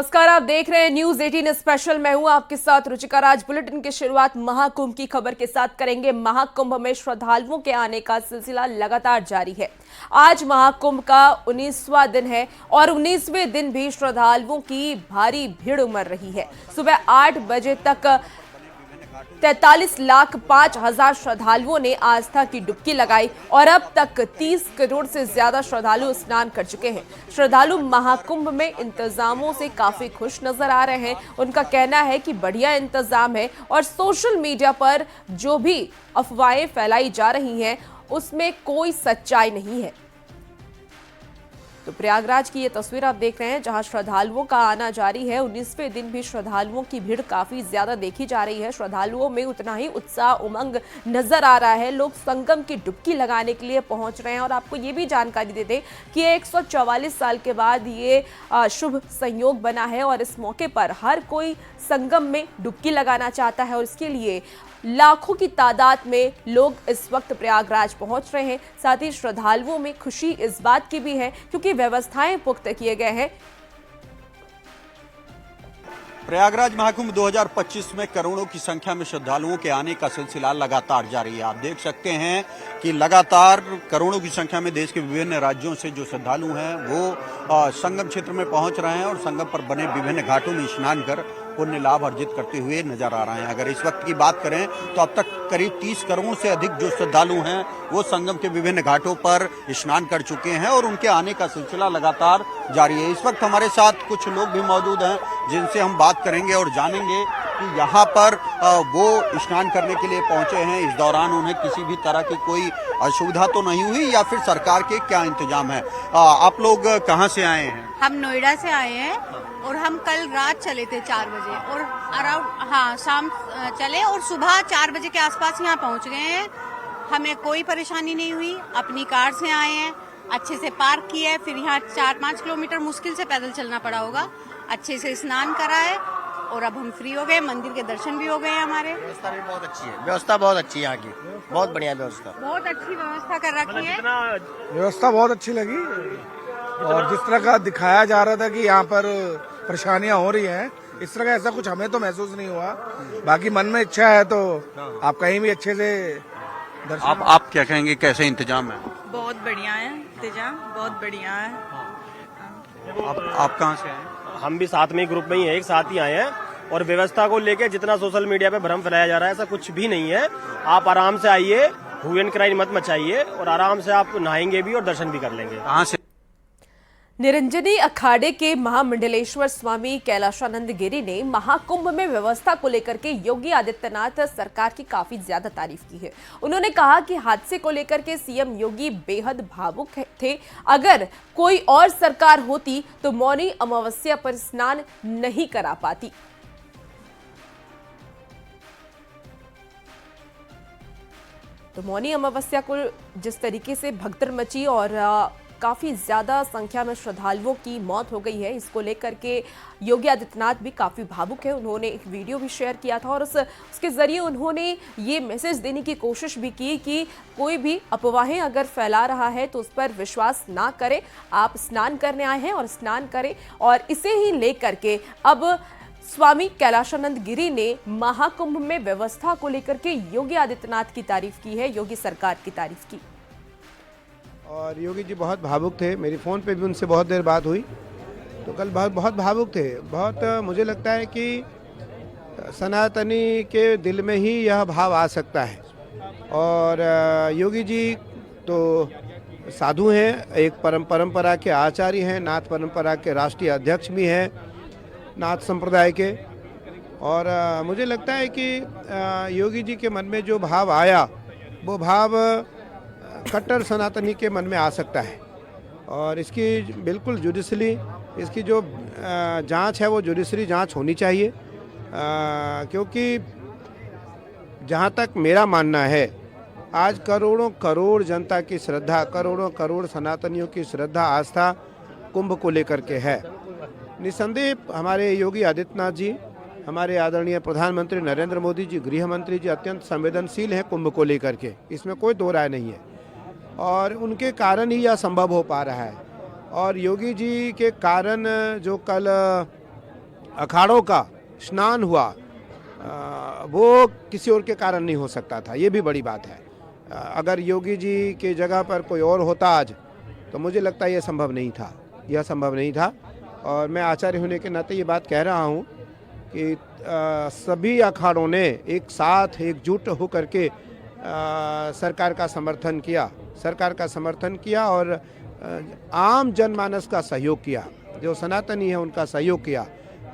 नमस्कार, आप देख रहे हैं न्यूज 18 स्पेशल। मैं हूं आपके साथ रुचिका राज। बुलेटिन की शुरुआत महाकुंभ की खबर के साथ करेंगे। महाकुंभ में श्रद्धालुओं के आने का सिलसिला लगातार जारी है। आज महाकुंभ का 19वां दिन है और 19वें दिन भी श्रद्धालुओं की भारी भीड़ उमड़ रही है। सुबह 8 बजे तक 43,05,000 श्रद्धालुओं ने आस्था की डुबकी लगाई और अब तक 30 करोड़ से ज्यादा श्रद्धालु स्नान कर चुके हैं। श्रद्धालु महाकुंभ में इंतजामों से काफी खुश नजर आ रहे हैं। उनका कहना है कि बढ़िया इंतजाम है और सोशल मीडिया पर जो भी अफवाहें फैलाई जा रही हैं उसमें कोई सच्चाई नहीं है। तो प्रयागराज की ये तस्वीर आप देख रहे हैं जहां श्रद्धालुओं का आना जारी है। 19वें दिन भी श्रद्धालुओं की भीड़ काफी ज्यादा देखी जा रही है। श्रद्धालुओं में उतना ही उत्साह उमंग नजर आ रहा है। लोग संगम की डुबकी लगाने के लिए पहुंच रहे हैं और आपको ये भी जानकारी दे दें कि 144 साल के बाद ये शुभ संयोग बना है और इस मौके पर हर कोई संगम में डुबकी लगाना चाहता है और इसके लिए लाखों की तादाद में लोग इस वक्त प्रयागराज पहुंच रहे हैं। साथ ही श्रद्धालुओं में खुशी इस बात की भी है क्योंकि व्यवस्थाएं पुख्ता किए गए हैं। प्रयागराज महाकुंभ 2025 में करोड़ों की संख्या में श्रद्धालुओं के आने का सिलसिला लगातार जारी है। आप देख सकते हैं कि लगातार करोड़ों की संख्या में देश के विभिन्न राज्यों से जो श्रद्धालु हैं वो संगम क्षेत्र में पहुंच रहे हैं और संगम पर बने विभिन्न घाटों में स्नान कर पुण्य लाभ अर्जित करते हुए नजर आ रहे हैं। अगर इस वक्त की बात करें तो अब तक करीब 30 करोड़ से अधिक जो श्रद्धालु हैं वो संगम के विभिन्न घाटों पर स्नान कर चुके हैं और उनके आने का सिलसिला लगातार जारी है। इस वक्त हमारे साथ कुछ लोग भी मौजूद हैं जिनसे हम बात करेंगे और जानेंगे कि यहाँ पर वो स्नान करने के लिए पहुंचे हैं। इस दौरान उन्हें किसी भी तरह की कोई असुविधा तो नहीं हुई या फिर सरकार के क्या इंतजाम है? आप लोग कहाँ से आए हैं? हम नोएडा से आए हैं और हम कल रात चले थे 4 बजे और अराउंड शाम चले और सुबह 4 बजे के आसपास यहाँ पहुँच गए हैं। हमें कोई परेशानी नहीं हुई। अपनी कार से आए हैं, अच्छे से पार्क किया है, फिर यहाँ 4-5 किलोमीटर मुश्किल से पैदल चलना पड़ा होगा। अच्छे से स्नान करा है और अब हम फ्री हो गए। मंदिर के दर्शन भी हो गए हमारे। व्यवस्था भी बहुत अच्छी है। व्यवस्था बहुत अच्छी है यहाँ की, बहुत बढ़िया व्यवस्था। बहुत अच्छी व्यवस्था कर रखी है। व्यवस्था बहुत अच्छी लगी और जिस तरह का दिखाया जा रहा था कि यहाँ पर परेशानियां हो रही हैं, इस तरह का ऐसा कुछ हमें तो महसूस नहीं हुआ। बाकी मन में इच्छा है तो आप कहीं भी अच्छे से दर्शन। आप क्या कहेंगे, कैसे इंतजाम है? बहुत बढ़िया है इंतजाम, बहुत बढ़िया है। आप कहाँ से आए? हम भी साथ में ही ग्रुप में ही है, एक साथ ही आए हैं और व्यवस्था को लेके जितना सोशल मीडिया पे भ्रम फैलाया जा रहा है ऐसा कुछ भी नहीं है। आप आराम से आइए, हु एंड क्राई मत मचाइए और आराम से आप नहाएंगे भी और दर्शन भी कर लेंगे। कहाँ से? निरंजनी अखाड़े के महामंडलेश्वर स्वामी कैलाशानंद गिरी ने महाकुंभ में व्यवस्था को लेकर के योगी आदित्यनाथ सरकार की काफी ज्यादा तारीफ की है। उन्होंने कहा कि हादसे को लेकर के सीएम योगी बेहद भावुक थे। अगर कोई और सरकार होती तो मौनी अमावस्या पर स्नान नहीं करा पाती। तो मौनी अमावस्या को जिस तरीके से भगदड़ मची और काफी ज्यादा संख्या में श्रद्धालुओं की मौत हो गई है, इसको लेकर के योगी आदित्यनाथ भी काफी भावुक है। उन्होंने एक वीडियो भी शेयर किया था और उसके जरिए उन्होंने ये मैसेज देने की कोशिश भी की कि कोई भी अफवाहें अगर फैला रहा है तो उस पर विश्वास ना करें। आप स्नान करने आए हैं और स्नान करें। और इसे ही लेकर के अब स्वामी कैलाशानंद गिरी ने महाकुंभ में व्यवस्था को लेकर के योगी आदित्यनाथ की तारीफ की है, योगी सरकार की तारीफ की। और योगी जी बहुत भावुक थे। मेरी फ़ोन पे भी उनसे बहुत देर बात हुई तो कल बहुत भावुक थे। बहुत मुझे लगता है कि सनातनी के दिल में ही यह भाव आ सकता है। और योगी जी तो साधु हैं, एक परंपरा के आचार्य हैं, नाथ परंपरा के राष्ट्रीय अध्यक्ष भी हैं नाथ संप्रदाय के। और मुझे लगता है कि योगी जी के मन में जो भाव आया वो भाव कट्टर सनातनी के मन में आ सकता है। और इसकी बिल्कुल जुडिशली इसकी जो जांच है वो जुडिशरी जांच होनी चाहिए। क्योंकि जहां तक मेरा मानना है आज करोड़ों करोड़ जनता की श्रद्धा, करोड़ों करोड़ सनातनियों की श्रद्धा आस्था कुंभ को लेकर के है। निसंदेह हमारे योगी आदित्यनाथ जी, हमारे आदरणीय प्रधानमंत्री नरेंद्र मोदी जी, गृह मंत्री जी अत्यंत संवेदनशील हैं कुंभ को लेकर के, इसमें कोई दो राय नहीं है। और उनके कारण ही यह संभव हो पा रहा है। और योगी जी के कारण जो कल अखाड़ों का स्नान हुआ वो किसी और के कारण नहीं हो सकता था, ये भी बड़ी बात है। अगर योगी जी के जगह पर कोई और होता आज तो मुझे लगता है यह संभव नहीं था, यह संभव नहीं था। और मैं आचार्य होने के नाते ये बात कह रहा हूँ कि सभी अखाड़ों ने एक साथ एकजुट होकर के सरकार का समर्थन किया और आम जनमानस का सहयोग किया, जो सनातनी है उनका सहयोग किया।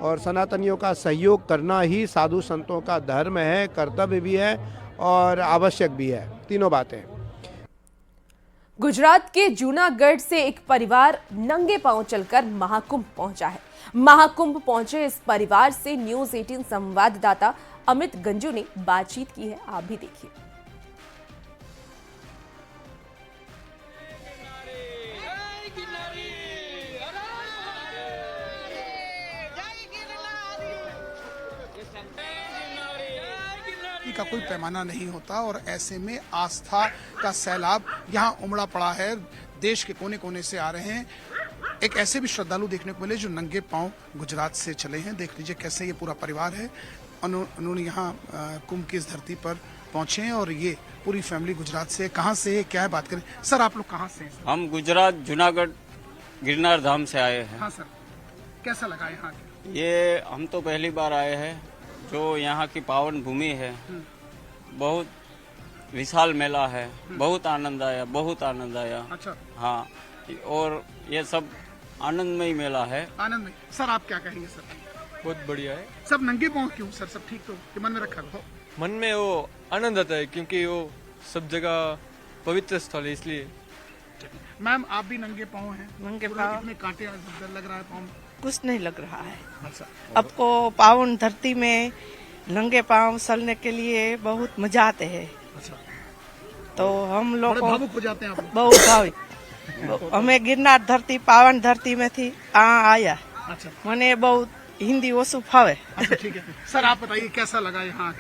और सनातनियों का सहयोग करना ही साधु संतों का धर्म है, कर्तव्य भी है और आवश्यक भी है, तीनों बातें। गुजरात के जूनागढ़ से एक परिवार नंगे पांव चलकर महाकुंभ पहुंचा है। महाकुंभ पहुंचे इस परिवार से न्यूज 18 संवाददाता अमित गंजू ने बातचीत की है, आप भी देखिए। का कोई पैमाना नहीं होता और ऐसे में आस्था का सैलाब यहाँ उमड़ा पड़ा है। देश के कोने कोने से आ रहे हैं। एक ऐसे भी श्रद्धालु देखने को मिले जो नंगे पांव गुजरात से चले हैं। देख लीजिए कैसे ये पूरा परिवार है, उन्होंने यहाँ कुंभ की इस धरती पर पहुंचे हैं और ये पूरी फैमिली गुजरात से। कहाँ से है, क्या है, बात करें। सर आप लोग कहाँ से हैं? हम गुजरात जूनागढ़ गिरनार धाम से आए हैं। हाँ सर, कैसा लगा यहाँ? ये हम तो पहली बार आए हैं। जो यहाँ की पावन भूमि है, बहुत विशाल मेला है, बहुत आनंद आया, बहुत आनंद आया। अच्छा। हाँ, और ये सब आनंदमय मेला है। आनंदमय। सर आप क्या कहेंगे? सर बहुत बढ़िया है। सब नंगे पांव क्यों सर? सब ठीक तो कि मन में रखा हो? मन में वो आनंद आता है क्योंकि वो सब जगह पवित्र स्थल है, इसलिए। मैम आप भी नंगे पांव हैं? नंगे पांव। कितने कांटे डर लग रहा है पांव? कुछ नहीं लग रहा है। अच्छा। आपको पावन धरती में नंगे पांव चलने के लिए बहुत मजा आते हैं। अच्छा। तो हम लोग भावुक हो जाते हैं आप? बहुत भावुक। हमें गिरनार धरती पावन धरती में थी आया। अच्छा। मैंने बहुत हिंदी ओसु फावे। अच्छा ठीक है। सर आप बताइए कैसा लगा यहाँ?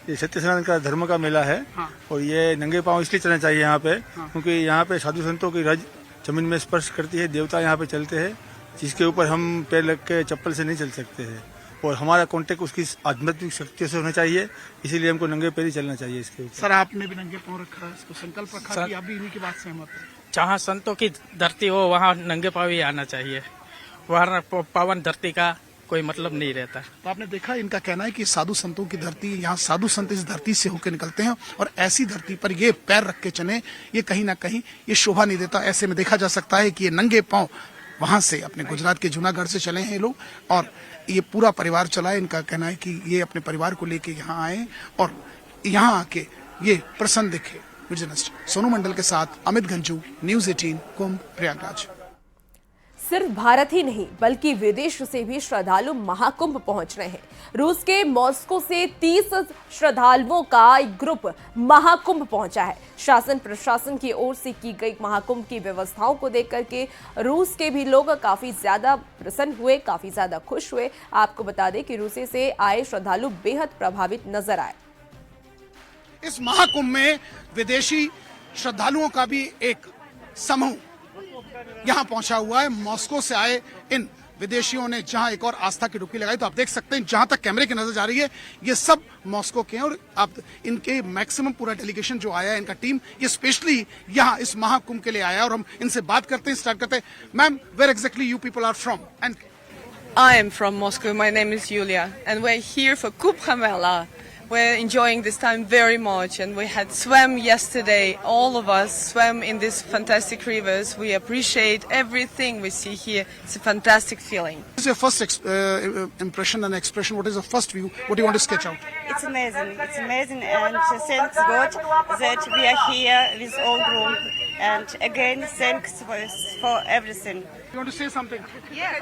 ये सत्य सनातन का धर्म का मेला है। हाँ। और ये नंगे पांव इसलिए चलना चाहिए यहाँ पे। हाँ। क्योंकि यहाँ पे साधु संतों की रज जमीन में स्पर्श करती है, देवता यहाँ पे चलते हैं जिसके ऊपर हम पैर लग के चप्पल से नहीं चल सकते हैं। और हमारा कांटेक्ट उसकी आध्यात्मिक शक्तियों से होना चाहिए, इसीलिए हमको नंगे पैर ही चलना चाहिए इसके ऊपर। सर आपने भी नंगे पांव रखा है, इसको संकल्प रखा कि आप भी इन्हीं की बात सहमत है? जहाँ संतों की धरती हो वहाँ नंगे पांव ही आना चाहिए, वहाँ पावन धरती का कोई मतलब नहीं रहता। तो आपने देखा, इनका कहना है कि साधु संतों की धरती, यहाँ साधु संत इस धरती से होकर निकलते हैं और ऐसी धरती पर ये पैर रख के चले, ये कहीं ना कहीं ये शोभा नहीं देता। ऐसे में देखा जा सकता है कि ये नंगे पांव वहां से अपने गुजरात के जूनागढ़ से चले हैं ये लोग और ये पूरा परिवार चला है। इनका कहना है कि ये अपने परिवार को लेके यहाँ आए और यहाँ आके ये प्रसन्न दिखे। जर्नलिस्ट सोनू मंडल के साथ अमित गंजू, न्यूज 18 कुंभ प्रयागराज। सिर्फ भारत ही नहीं बल्कि विदेश से भी श्रद्धालु महाकुंभ पहुंच रहे हैं। रूस के मॉस्को से 30 श्रद्धालुओं का एक ग्रुप महाकुंभ पहुंचा है। शासन प्रशासन की ओर से की गई महाकुंभ की व्यवस्थाओं को देख करके रूस के भी लोग काफी ज्यादा प्रसन्न हुए, काफी ज्यादा खुश हुए। आपको बता दें कि रूस से आए श्रद्धालु बेहद प्रभावित नजर आए। इस महाकुंभ में विदेशी श्रद्धालुओं का भी एक समूह यहाँ पहुंचा हुआ है। मॉस्को से आए इन विदेशियों ने जहां एक और आस्था की डुबकी लगाई, तो आप देख सकते हैं जहां तक कैमरे की नजर जा रही है ये सब मॉस्को के हैं और आप इनके मैक्सिमम पूरा डेलीगेशन जो आया है, इनका टीम ये स्पेशली यहाँ इस महाकुंभ के लिए आया और हम इनसे बात करते हैं, स्टार्ट करते हैं। Ma'am, where exactly you people are from? And I am from Moscow. My name is Yulia, and we're here for Kumbh Mela. We're enjoying this time very much, and we had swam yesterday. All of us swam in these fantastic rivers. We appreciate everything we see here. It's a fantastic feeling. What is your first impression and expression? What is the first view? What do you want to sketch out? It's amazing. It's amazing, and thanks God that we are here with all group. And again, thanks for everything. You want to say something? Yes.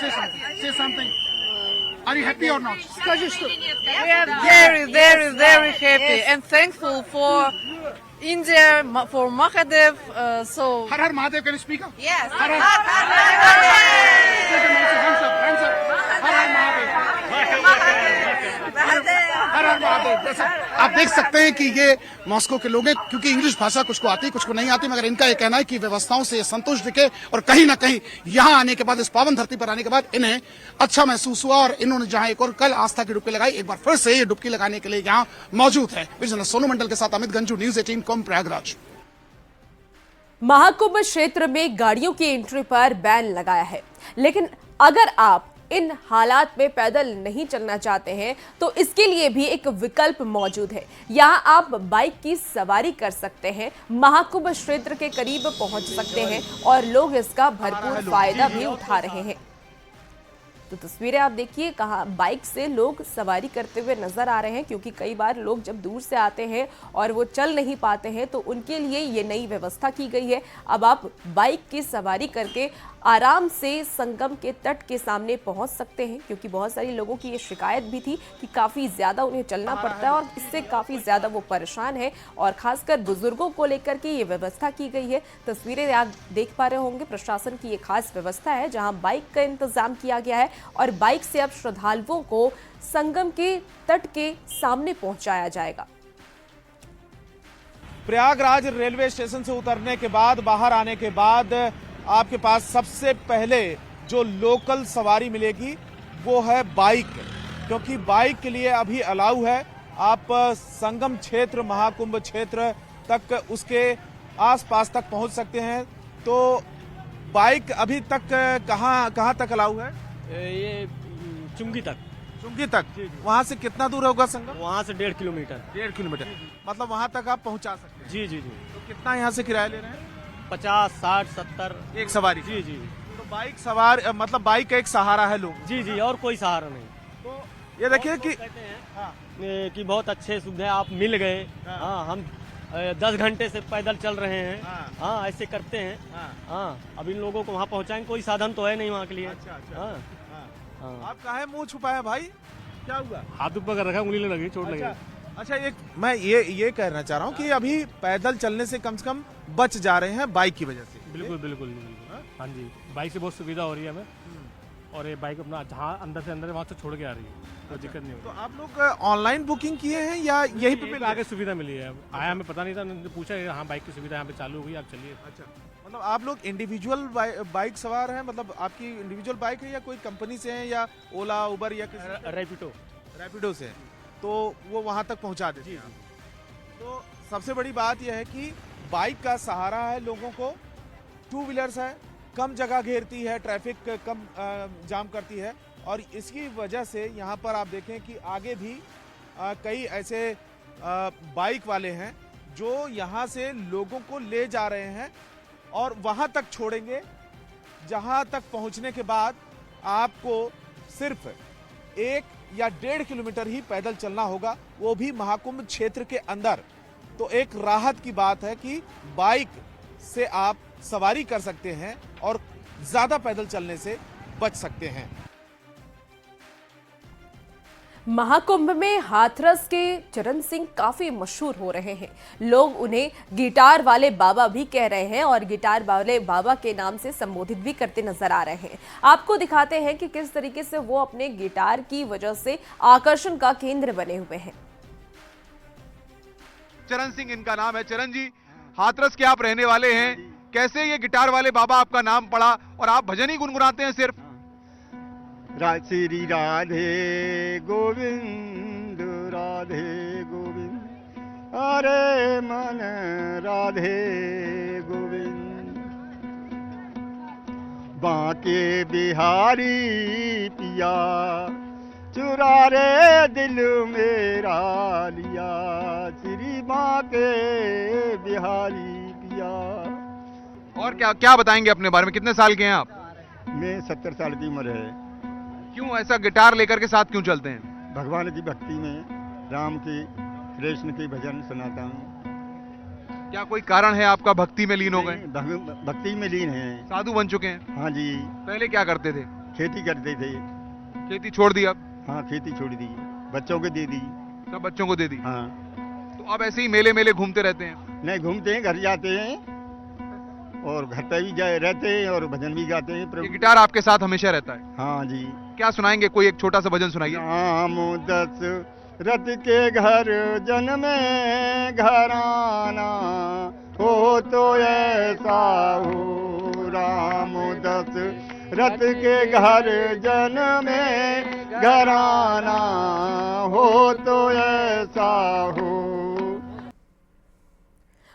Say something. Say something. Are you happy or not? We are very, very, very happy and thankful for India, for Mahadev. Har Har Mahadev, can you speak up? Yes. Har Har Mahadev. Hands up. Har Har Mahadev. हर हर महादेव। जैसे आप देख सकते हैं कि ये Moscow के लोग हैं, क्योंकि इंग्लिश भाषा कुछ को आती कुछ को नहीं आती, मगर इनका ये कहना है कि व्यवस्थाओं से संतुष्ट दिखे और कहीं ना कहीं यहाँ आने के बाद, इस पावन धरती पर आने के बाद इन्हें अच्छा महसूस हुआ और इन्होंने जहाँ एक और कल आस्था की डुबकी लगाई, एक बार फिर से ये डुबकी लगाने के लिए यहाँ मौजूद है। सोनू मंडल के साथ अमित गंजू, न्यूज 18 कुंभ प्रयागराज। महाकुंभ क्षेत्र में गाड़ियों की एंट्री पर बैन लगाया है, लेकिन अगर आप इन हालात में पैदल नहीं चलना चाहते हैं तो इसके लिए भी एक विकल्प मौजूद है। यहां आप बाइक की सवारी कर सकते हैं, महाकुंभ क्षेत्र के करीब पहुंच सकते हैं और लोग इसका भरपूर फायदा भी उठा रहे हैं। तो तस्वीरें आप देखिए, कहाँ बाइक से लोग सवारी करते हुए नजर आ रहे हैं, क्योंकि कई बार लोग जब दूर से आते हैं और वो चल नहीं पाते हैं तो उनके लिए ये नई व्यवस्था की गई है। अब आप बाइक की सवारी करके आराम से संगम के तट के सामने पहुंच सकते हैं, क्योंकि बहुत सारी लोगों की ये शिकायत भी थी कि काफ़ी ज़्यादा उन्हें चलना पड़ता है और इससे काफ़ी ज़्यादा वो परेशान है, और ख़ासकर बुजुर्गों को लेकर के ये व्यवस्था की गई है। तस्वीरें आप देख पा रहे होंगे, प्रशासन की ये खास व्यवस्था है जहां बाइक का इंतजाम किया गया है और बाइक से अब श्रद्धालुओं को संगम के तट के सामने पहुंचाया जाएगा। प्रयागराज रेलवे स्टेशन से उतरने के बाद, बाहर आने के बाद आपके पास सबसे पहले जो लोकल सवारी मिलेगी वो है बाइक, क्योंकि बाइक के लिए अभी अलाउ है। आप संगम क्षेत्र, महाकुंभ क्षेत्र तक, उसके आसपास तक पहुंच सकते हैं। तो बाइक अभी तक कहां तक अलाउ है? ये चुंगी तक। चुंगी तक? वहां से कितना दूर होगा संगम? वहाँ से 1.5 किलोमीटर। 1.5 किलोमीटर, मतलब वहां तक आप पहुंचा सकते हैं? जी जी जी। तो कितना यहाँ से किराया ले रहे हैं? 50, 60, 70 एक सवारी? जी जी। तो बाइक सवार, मतलब बाइक का एक सहारा है लोग? जी जी, और कोई सहारा नहीं। तो ये देखिए कि कहते हैं कि बहुत अच्छे सुविधा आप मिल गए। हाँ, हम 10 घंटे से पैदल चल रहे हैं। हाँ, ऐसे करते हैं। हाँ, अब इन लोगों को वहाँ पहुँचाएंगे, कोई साधन तो है नहीं वहाँ के लिए। आप काहे मुंह छुपाए भाई, क्या हुआ? हाथ ऊपर कर रखा, उंगली लगी, चोट लगी। अच्छा, एक मैं ये कहना चाह रहा हूँ कि अभी पैदल चलने से कम बच जा रहे हैं बाइक की वजह से। बिल्कुल बिल्कुल। हाँ जी, बाइक से बहुत सुविधा हो रही है हमें, और ये बाइक अपना जहाँ अंदर से अंदर वहाँ से छोड़ के आ रही है, कोई दिक्कत नहीं होती। तो आप लोग ऑनलाइन बुकिंग किए हैं या यही पे आगे सुविधा मिली है? आया हमें पता नहीं था, उन्होंने पूछा हाँ बाइक की सुविधा यहाँ पे चालू हुई, आप चलिए। अच्छा, मतलब आप लोग इंडिविजुअल बाइक सवार हैं? मतलब आपकी इंडिविजुअल बाइक है या कोई कंपनी से है या ओला, उबर या किसी? रैपिडो से, तो वो वहाँ तक पहुँचा देते हैं। तो सबसे बड़ी बात यह है कि बाइक का सहारा है लोगों को। टू व्हीलर्स है, कम जगह घेरती है, ट्रैफिक कम जाम करती है, और इसकी वजह से यहाँ पर आप देखें कि आगे भी कई ऐसे बाइक वाले हैं जो यहाँ से लोगों को ले जा रहे हैं और वहाँ तक छोड़ेंगे, जहाँ तक पहुँचने के बाद आपको सिर्फ 1 या 1.5 किलोमीटर ही पैदल चलना होगा, वो भी महाकुंभ क्षेत्र के अंदर। तो एक राहत की बात है कि बाइक से आप सवारी कर सकते हैं और ज्यादा पैदल चलने से बच सकते हैं। महाकुंभ में हाथरस के चरण सिंह काफी मशहूर हो रहे हैं। लोग उन्हें गिटार वाले बाबा भी कह रहे हैं और गिटार वाले बाबा के नाम से संबोधित भी करते नजर आ रहे हैं। आपको दिखाते हैं कि किस तरीके से वो अपने गिटार की वजह से आकर्षण का केंद्र बने हुए हैं। चरण सिंह इनका नाम है। चरण जी, हाथरस के आप रहने वाले हैं, कैसे ये गिटार वाले बाबा आपका नाम पड़ा और आप भजन ही गुनगुनाते हैं सिर्फ? श्री राधे गोविंद अरे मन राधे गोविंद, बांके बिहारी पिया चुरा रे दिल मेरा लिया, श्री बांके बिहारी पिया। और क्या बताएंगे अपने बारे में? कितने साल के हैं आप? मैं 70 साल की उम्र है। क्यों ऐसा गिटार लेकर के साथ क्यों चलते हैं? भगवान की भक्ति में, राम की, कृष्ण की भजन सुनाता हूँ। क्या कोई कारण है आपका भक्ति में लीन हो गए? भक्ति में लीन है। साधु बन चुके हैं? हाँ जी। पहले क्या करते थे? खेती करते थे। खेती छोड़ दी अब? हाँ, खेती छोड़ दी, बच्चों को दे दी। सब बच्चों को दे दी? हाँ। तो अब ऐसे ही मेले घूमते रहते हैं? नहीं घूमते हैं, घर जाते हैं और घर पे भी रहते हैं और भजन भी गाते हैं। ये गिटार आपके साथ हमेशा रहता है? हाँ जी। क्या सुनाएंगे? कोई एक छोटा सा भजन सुनाइए। राम दस रथ के घर जन्मे घराना, हो तो ऐसा हो राम दशरथ के घर जन्मे घराना, हो तो ऐसा हो।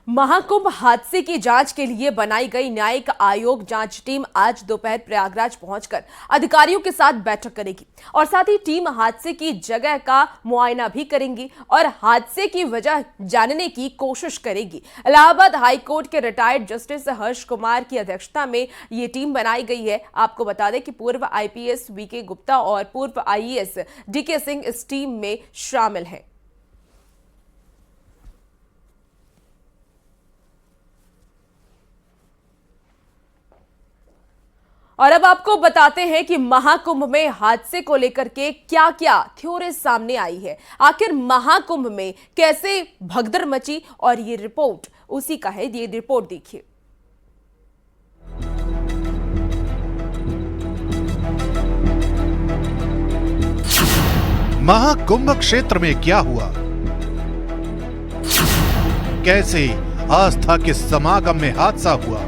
महाकुंभ हादसे की जांच के लिए बनाई गई न्यायिक आयोग जांच टीम आज दोपहर प्रयागराज पहुंचकर अधिकारियों के साथ बैठक करेगी और साथ ही टीम हादसे की जगह का मुआयना भी करेंगी और हादसे की वजह जानने की कोशिश करेगी। इलाहाबाद हाई कोर्ट के रिटायर्ड जस्टिस हर्ष कुमार की अध्यक्षता में ये टीम बनाई गई है। आपको बता दें कि पूर्व आईपीएस वीके गुप्ता और पूर्व आईएएस डीके सिंह इस टीम में शामिल हैं। और अब आपको बताते हैं कि महाकुंभ में हादसे को लेकर के क्या क्या थ्योरी सामने आई है। आखिर महाकुंभ में कैसे भगदड़ मची, और ये रिपोर्ट उसी का है। ये रिपोर्ट देखिए। महाकुंभ क्षेत्र में क्या हुआ, कैसे आस्था के समागम में हादसा हुआ,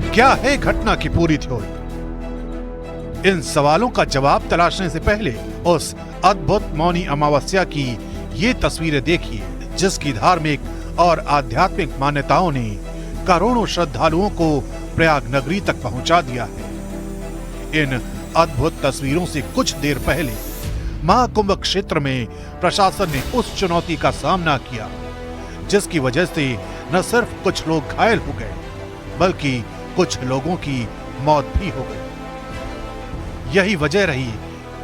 क्या है घटना की पूरी थ्योरी? इन सवालों का जवाब तलाशने से पहले उस अद्भुत मौनी अमावस्या की ये तस्वीरें देखिए, जिसकी धार्मिक और आध्यात्मिक मान्यताओं ने करोड़ों श्रद्धालुओं को प्रयाग नगरी तक पहुंचा दिया है। इन अद्भुत तस्वीरों से कुछ देर पहले महाकुंभ क्षेत्र में प्रशासन ने उस चुनौती का सामना किया, जिसकी वजह से न सिर्फ कुछ लोग घायल हो गए, बल्कि कुछ लोगों की मौत भी हो गई। यही वजह रही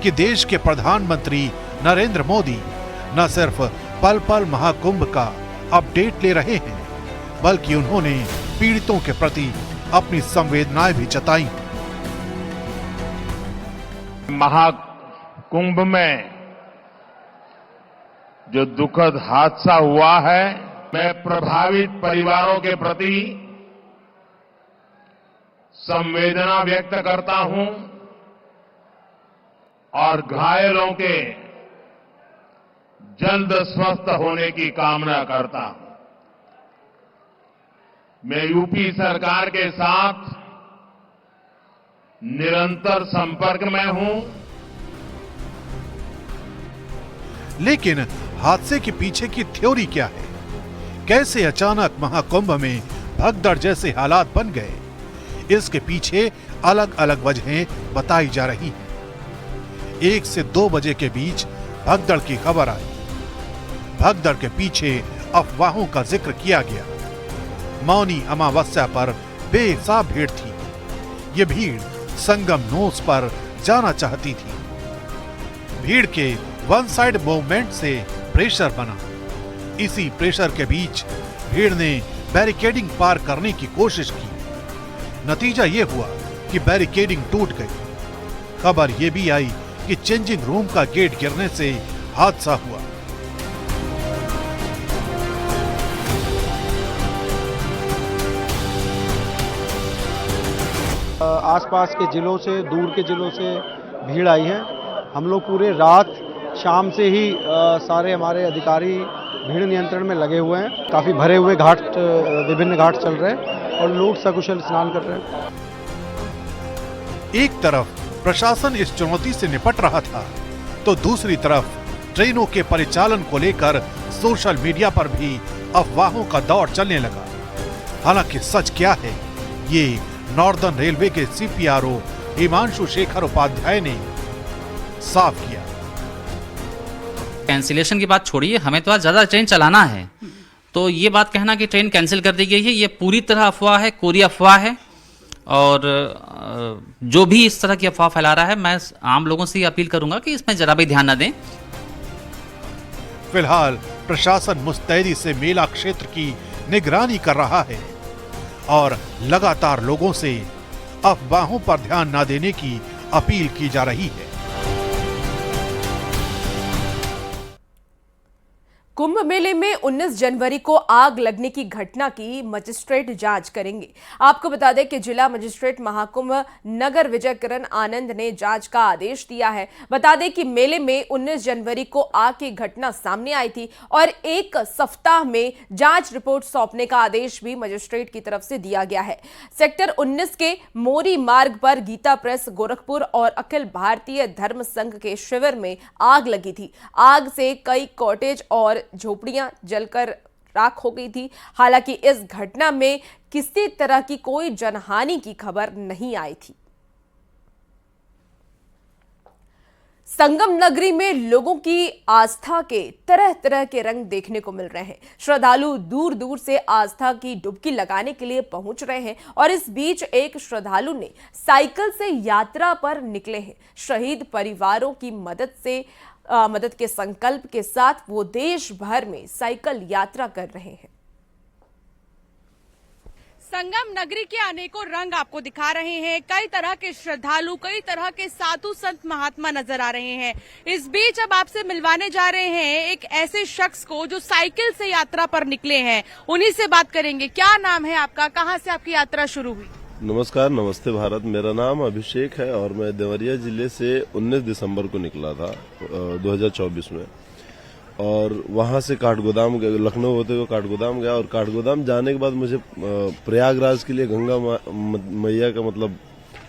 कि देश के प्रधानमंत्री नरेंद्र मोदी न सिर्फ पल पल महाकुंभ का अपडेट ले रहे हैं, बल्कि उन्होंने पीड़ितों के प्रति अपनी संवेदनाएं भी जताई। महाकुंभ में जो दुखद हादसा हुआ है, मैं प्रभावित परिवारों के प्रति संवेदना व्यक्त करता हूं और घायलों के जल्द स्वस्थ होने की कामना करता हूं। मैं यूपी सरकार के साथ निरंतर संपर्क में हूं। लेकिन हादसे के पीछे की थ्योरी क्या है? कैसे अचानक महाकुंभ में भगदड़ जैसे हालात बन गए? इसके पीछे अलग अलग वजहें बताई जा रही हैं। 1 से 2 बजे के बीच भगदड़ की खबर आई। भगदड़ के पीछे अफवाहों का जिक्र किया गया। मौनी अमावस्या पर बेहिसाब भीड़ थी। ये भीड़ संगम नोस पर जाना चाहती थी। भीड़ के वन साइड मूवमेंट से प्रेशर बना। इसी प्रेशर के बीच भीड़ ने बैरिकेडिंग पार करने की कोशिश की। नतीजा ये हुआ कि बैरिकेडिंग टूट गई। खबर यह भी आई कि चेंजिंग रूम का गेट गिरने से हादसा हुआ। आसपास के जिलों से, दूर के जिलों से भीड़ आई है। हम लोग पूरे रात शाम से ही सारे हमारे अधिकारी भीड़ नियंत्रण में लगे हुए हैं। काफी भरे हुए घाट, विभिन्न घाट चल रहे हैं और लोग सकुशल स्नान कर रहे हैं। एक तरफ प्रशासन इस चुनौती से निपट रहा था, तो दूसरी तरफ ट्रेनों के परिचालन को लेकर सोशल मीडिया पर भी अफवाहों का दौर चलने लगा। हालांकि सच क्या है, ये नॉर्दर्न रेलवे के सीपीआरओ हिमांशु शेखर उपाध्याय ने साफ किया। कैंसिलेशन की बात छोड़िए, हमें तो आज ज्यादा ट्रेन चलाना है, तो ये बात कहना कि ट्रेन कैंसिल कर दी गई है, ये पूरी तरह अफवाह है, कोरी अफवाह है। और जो भी इस तरह की अफवाह फैला रहा है, मैं आम लोगों से अपील करूंगा कि इसमें जरा भी ध्यान न दें। फिलहाल प्रशासन मुस्तैदी से मेला क्षेत्र की निगरानी कर रहा है और लगातार लोगों से अफवाहों पर ध्यान न देने की अपील की जा रही है। कुंभ मेले में 19 जनवरी को आग लगने की घटना की मजिस्ट्रेट जांच करेंगे। आपको बता दें कि जिला मजिस्ट्रेट महाकुंभ नगर विजय किरण आनंद ने जांच का आदेश दिया है। बता दें कि मेले में 19 जनवरी को आग की घटना सामने आई थी और एक सप्ताह में जांच रिपोर्ट सौंपने का आदेश भी मजिस्ट्रेट की तरफ से दिया गया है। सेक्टर 19 के मोरी मार्ग पर गीता प्रेस गोरखपुर और अखिल भारतीय धर्म संघ के शिविर में आग लगी थी। आग से कई कॉटेज और झोपड़ियां जलकर राख हो गई थी। हालांकि इस घटना में किसी तरह की कोई जनहानि की खबर नहीं आई थी। संगम नगरी में लोगों की आस्था के तरह तरह के रंग देखने को मिल रहे हैं। श्रद्धालु दूर दूर से आस्था की डुबकी लगाने के लिए पहुंच रहे हैं और इस बीच एक श्रद्धालु ने साइकिल से यात्रा पर निकले हैं। शहीद परिवारों की मदद के संकल्प के साथ वो देश भर में साइकिल यात्रा कर रहे हैं। संगम नगरी के अनेकों रंग आपको दिखा रहे हैं। कई तरह के श्रद्धालु, कई तरह के साधु संत महात्मा नजर आ रहे हैं। इस बीच अब आपसे मिलवाने जा रहे हैं एक ऐसे शख्स को जो साइकिल से यात्रा पर निकले हैं। उन्हीं से बात करेंगे। क्या नाम है आपका, कहां से आपकी यात्रा शुरू हुई? नमस्कार, नमस्ते भारत। मेरा नाम अभिषेक है और मैं देवरिया जिले से 19 दिसंबर को निकला था 2024 में और वहां से काठगोदाम लखनऊ होते हुए काठगोदाम गया और काठगोदाम जाने के बाद मुझे प्रयागराज के लिए गंगा मैया का मतलब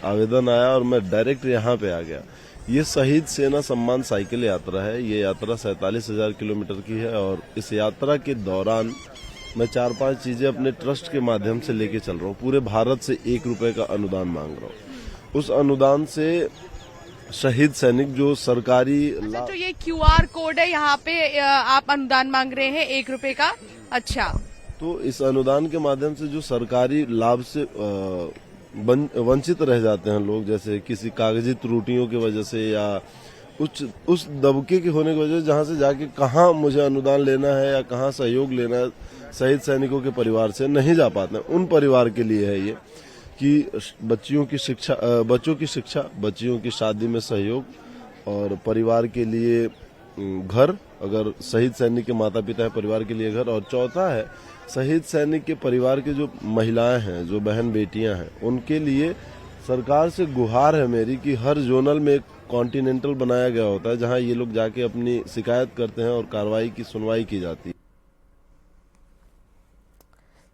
आवेदन आया और मैं डायरेक्ट यहाँ पे आ गया। ये शहीद सेना सम्मान साइकिल यात्रा है। ये यात्रा 47,000 किलोमीटर की है और इस यात्रा के दौरान मैं 4-5 चीजें अपने ट्रस्ट के माध्यम से लेके चल रहा हूँ। पूरे भारत से 1 रुपए का अनुदान मांग रहा हूँ। उस अनुदान से शहीद सैनिक जो सरकारी तो ये QR कोड है, यहाँ पे आप अनुदान मांग रहे हैं 1 रुपए का। अच्छा, तो इस अनुदान के माध्यम से जो सरकारी लाभ से वंचित रह जाते हैं लोग, जैसे किसी कागजी त्रुटियों की वजह से या उस दबके के होने की वजह से जहाँ से जाके कहाँ मुझे अनुदान लेना है या कहाँ सहयोग लेना है, शहीद सैनिकों के परिवार से नहीं जा पाते हैं। उन परिवार के लिए है ये कि बच्चियों की शिक्षा, बच्चियों की शादी में सहयोग और परिवार के लिए घर, अगर शहीद सैनिक के माता पिता है परिवार के लिए घर, और चौथा है शहीद सैनिक के परिवार के जो महिलाएं हैं, जो बहन बेटियां हैं, उनके लिए सरकार से गुहार है मेरी कि हर जोनल में एक कॉन्टिनेंटल बनाया गया होता है जहां ये लोग जाके अपनी शिकायत करते हैं और कार्रवाई की सुनवाई की जाती है।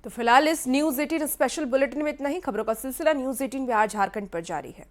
तो फिलहाल इस न्यूज 18 स्पेशल बुलेटिन में इतना ही। खबरों का सिलसिला न्यूज 18 बिहार झारखंड पर जारी है।